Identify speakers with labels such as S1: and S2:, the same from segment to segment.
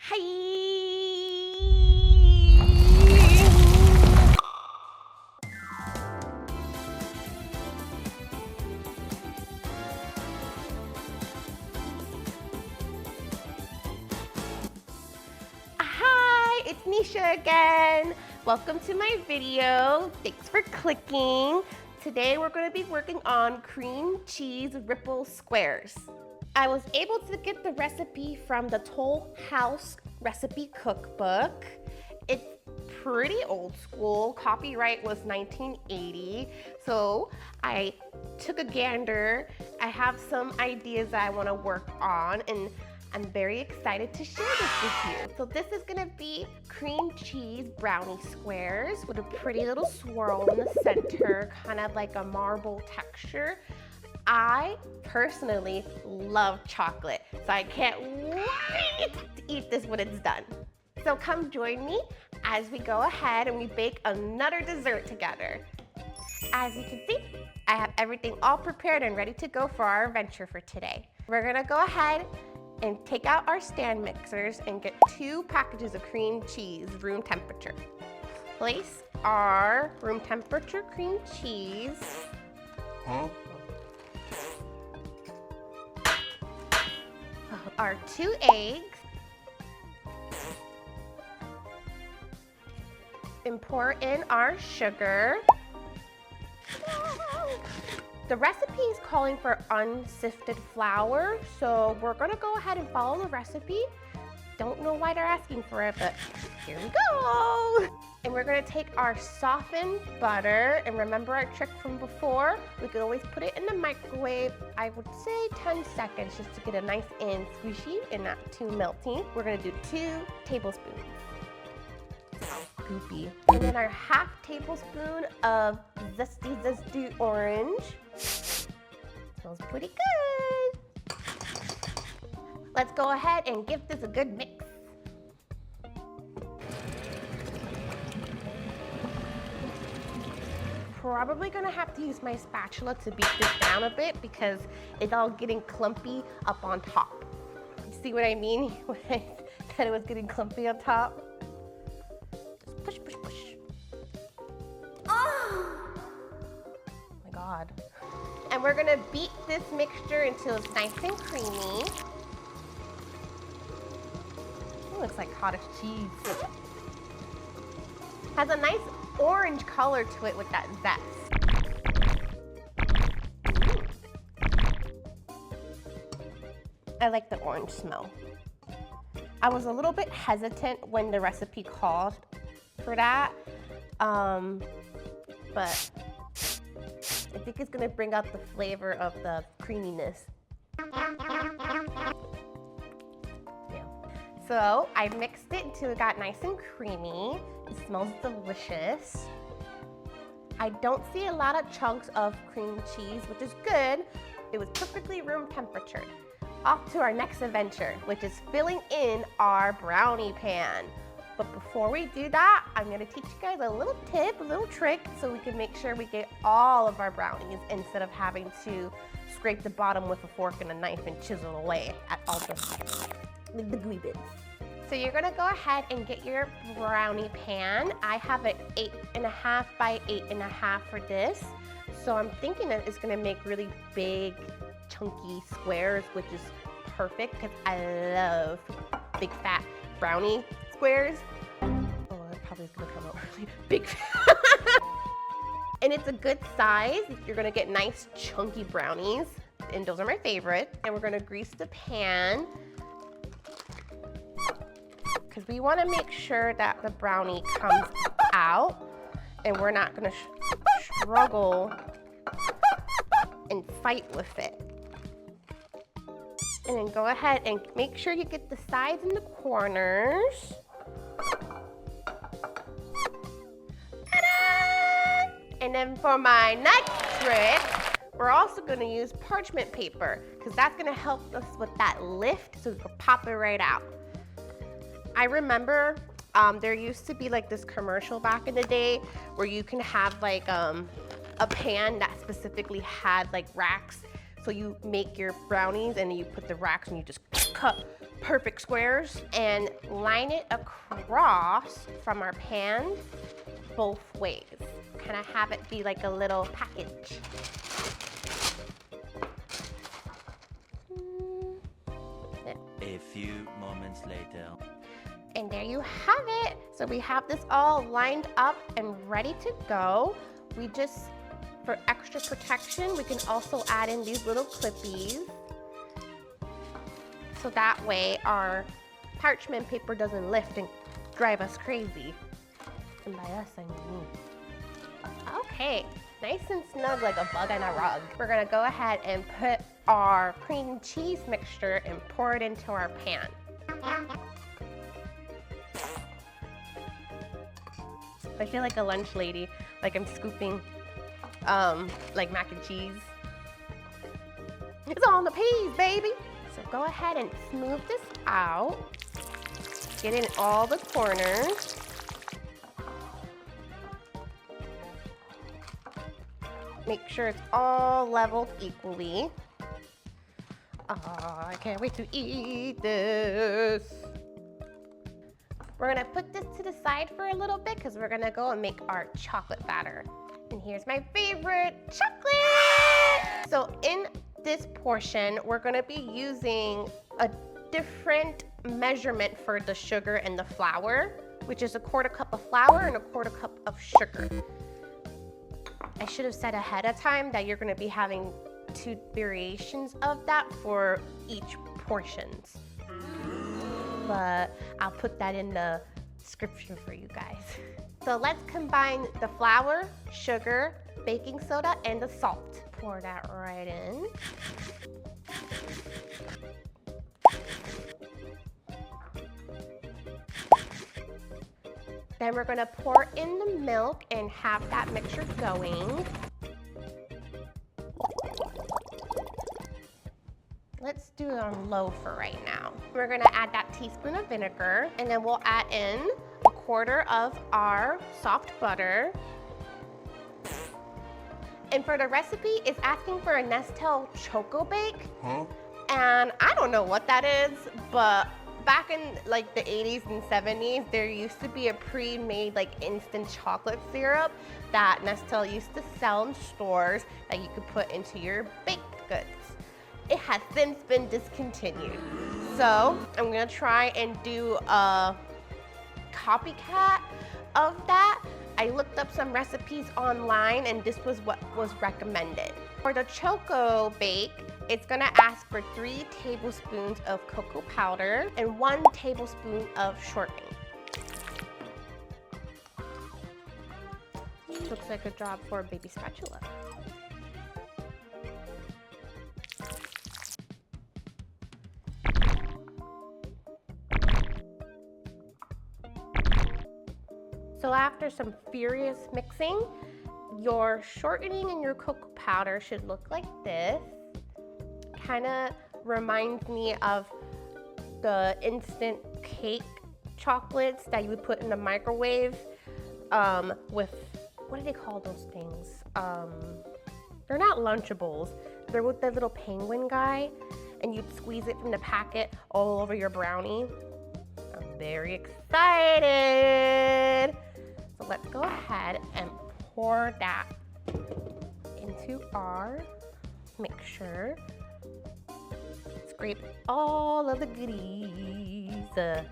S1: Hi! Hi, it's Nisha again. Welcome to my video. Thanks for clicking. Today we're going to be working on cream cheese ripple squares. I was able to get the recipe from the Toll House recipe cookbook. It's pretty old school. Copyright was 1980. So I took a gander. I have some ideas that I want to work on, and I'm very excited to share this with you. So this is gonna be cream cheese brownie squares with a pretty little swirl in the center, kind of like a marble texture. I personally love chocolate, so I can't wait to eat this when it's done. So come join me as we go ahead and we bake another dessert together. As you can see, I have everything all prepared and ready to go for our adventure for today. We're gonna go ahead and take out our stand mixers and get 2 packages of cream cheese, room temperature. Place our room temperature cream cheese. Our 2 eggs. And pour in our sugar. The recipe is calling for unsifted flour, so we're gonna go ahead and follow the recipe. Don't know why they're asking for it, but here we go. And we're gonna take our softened butter, and remember our trick from before? We could always put it in the microwave, I would say 10 seconds, just to get a nice and squishy and not too melty. We're gonna do 2 tablespoons. Goopy. And then our ½ tablespoon of zesty orange. Smells pretty good. Let's go ahead and give this a good mix. Probably gonna have to use my spatula to beat this down a bit because it's all getting clumpy up on top. You see what I mean when I said it was getting clumpy on top? Push, push, push. Oh my God. And we're gonna beat this mixture until it's nice and creamy. It looks like cottage cheese. Has a nice orange color to it with that zest. I like the orange smell. I was a little bit hesitant when the recipe called for that, but I think it's gonna bring out the flavor of the creaminess. Yeah. So I mixed it until it got nice and creamy. It smells delicious. I don't see a lot of chunks of cream cheese, which is good. It was perfectly room temperature. Off to our next adventure, which is filling in our brownie pan. But before we do that, I'm gonna teach you guys a little tip, a little trick, so we can make sure we get all of our brownies instead of having to scrape the bottom with a fork and a knife and chisel away at all the gooey bits. So you're gonna go ahead and get your brownie pan. I have an 8.5 by 8.5 for this. So I'm thinking that it's gonna make really big, chunky squares, which is perfect because I love big fat brownie squares. Oh, that probably is gonna come out really big. And it's a good size. You're gonna get nice chunky brownies, and those are my favorite. And we're gonna grease the pan because we wanna make sure that the brownie comes out and we're not gonna struggle and fight with it. And then go ahead and make sure you get the sides and the corners. Ta-da! And then for my next trick, we're also gonna use parchment paper because that's gonna help us with that lift so we can pop it right out. I remember there used to be like this commercial back in the day where you can have like a pan that specifically had like racks. So you make your brownies and you put the racks and you just cut perfect squares and line it across from our pan both ways. Kind of have it be like a little package.
S2: A few moments later.
S1: And there you have it. So we have this all lined up and ready to go. We just, for extra protection, we can also add in these little clippies. So that way our parchment paper doesn't lift and drive us crazy. And by us, I mean me. Okay, nice and snug like a bug on a rug. We're gonna go ahead and put our cream cheese mixture and pour it into our pan. I feel like a lunch lady, like I'm scooping like mac and cheese. It's on the peas, baby. So go ahead and smooth this out. Get in all the corners. Make sure it's all leveled equally. Oh, I can't wait to eat this. We're gonna put this to the side for a little bit because we're gonna go and make our chocolate batter. And here's my favorite chocolate. So in this portion, we're gonna be using a different measurement for the sugar and the flour, which is 1/4 cup of flour and 1/4 cup of sugar. I should have said ahead of time that you're gonna be having 2 variations of that for each portions. But I'll put that in the description for you guys. So let's combine the flour, sugar, baking soda, and the salt. Pour that right in. Then we're gonna pour in the milk and have that mixture going. Let's do it on low for right now. We're gonna add that teaspoon of vinegar, and then we'll add in 1/4 of our soft butter. And for the recipe, it's asking for a Nestle Choco-Bake.
S3: Huh?
S1: And I don't know what that is, but back in like the 80s and 70s, there used to be a pre-made like instant chocolate syrup that Nestle used to sell in stores that you could put into your baked goods. It has since been discontinued. So I'm gonna try and do a copycat of that. I looked up some recipes online and this was what was recommended. For the Choco-Bake, it's gonna ask for 3 tablespoons of cocoa powder and 1 tablespoon of shortening. Looks like a job for a baby spatula. So after some furious mixing, your shortening and your cocoa powder should look like this. Kind of reminds me of the instant cake chocolates that you would put in the microwave with, what do they call those things? They're not Lunchables. They're with the little penguin guy, and you'd squeeze it from the packet all over your brownie. I'm very excited. So let's go ahead and pour that into our mixture. Scrape all of the goodies. Then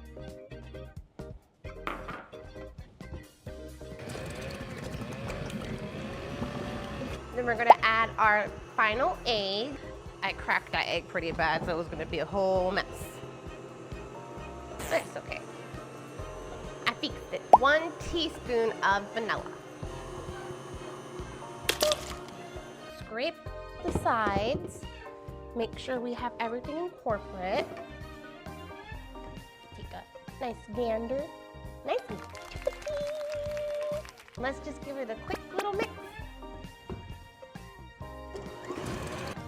S1: we're gonna add our final egg. I cracked that egg pretty bad, so it was gonna be a whole mess. But it's okay. I fixed it. 1 teaspoon of vanilla. Scrape the sides. Make sure we have everything incorporate. Take a nice gander. Nice and let's just give it a quick little mix.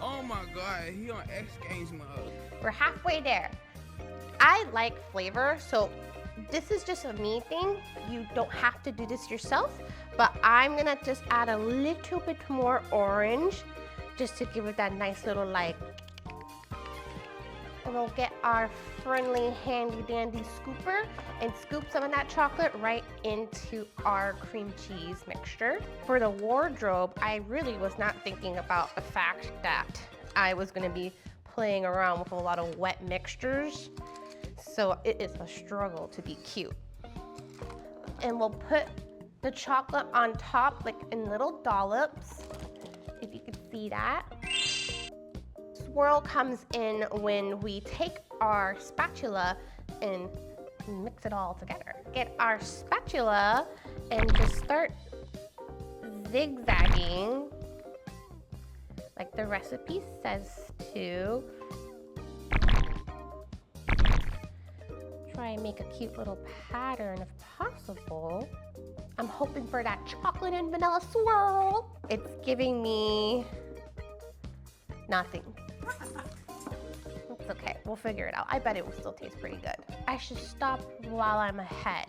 S3: Oh my God, he on X Games mode.
S1: We're halfway there. I like flavor, so this is just a me thing. You don't have to do this yourself, but I'm gonna just add a little bit more orange just to give it that nice little like, we'll get our friendly handy dandy scooper and scoop some of that chocolate right into our cream cheese mixture. For the wardrobe, I really was not thinking about the fact that I was gonna be playing around with a lot of wet mixtures. So it is a struggle to be cute. And we'll put the chocolate on top, like in little dollops, if you can see that. Swirl comes in when we take our spatula and mix it all together. Get our spatula and just start zigzagging like the recipe says to. Try and make a cute little pattern if possible. I'm hoping for that chocolate and vanilla swirl. It's giving me nothing. It's okay, we'll figure it out. I bet it will still taste pretty good. I should stop while I'm ahead.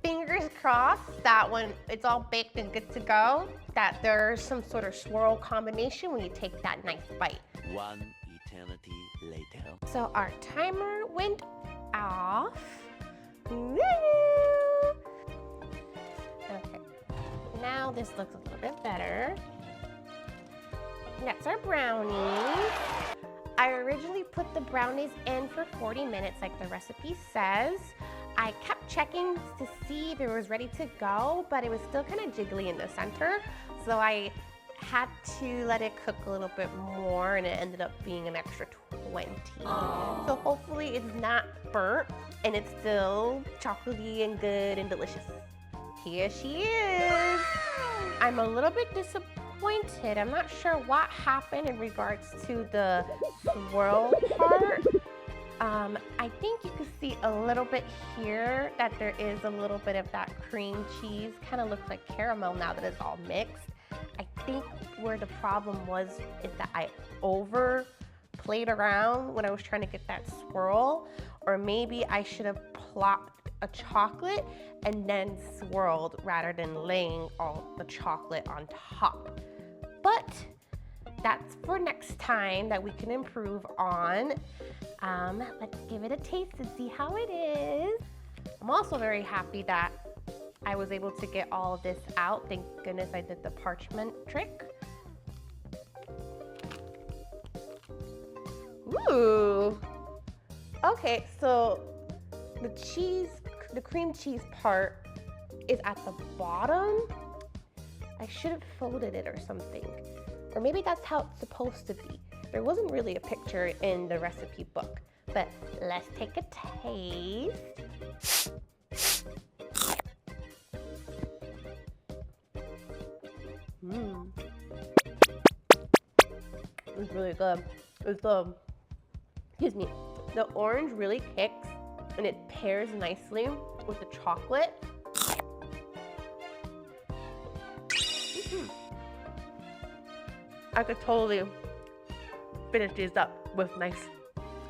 S1: Fingers crossed that when it's all baked and good to go, that there's some sort of swirl combination when you take that nice bite.
S2: One eternity later.
S1: So our timer went off. Woo! Okay, now this looks a little bit better. That's our brownies. I originally put the brownies in for 40 minutes like the recipe says. I kept checking to see if it was ready to go, but it was still kind of jiggly in the center. So I had to let it cook a little bit more and it ended up being an extra 20. So hopefully it's not burnt and it's still chocolatey and good and delicious. Here she is. I'm a little bit disappointed. I'm not sure what happened in regards to the swirl part. I think you can see a little bit here that there is a little bit of that cream cheese. Kind of looks like caramel now that it's all mixed. I think where the problem was is that I played around when I was trying to get that swirl, or maybe I should have plopped a chocolate and then swirled rather than laying all the chocolate on top. But that's for next time that we can improve on. Let's give it a taste and see how it is. I'm also very happy that I was able to get all of this out. Thank goodness I did the parchment trick. Ooh. Okay, so the cream cheese part is at the bottom. I should have folded it or something. Or maybe that's how it's supposed to be. There wasn't really a picture in the recipe book, but let's take a taste. It's really good. It's excuse me, the orange really kicks and it pairs nicely with the chocolate. I could totally finish these up with nice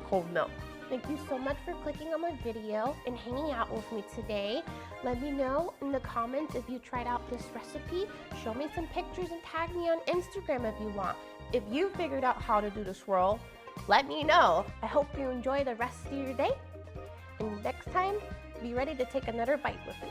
S1: cold milk. Thank you so much for clicking on my video and hanging out with me today. Let me know in the comments if you tried out this recipe. Show me some pictures and tag me on Instagram if you want. If you figured out how to do the swirl, let me know. I hope you enjoy the rest of your day. And next time, be ready to take another bite with me.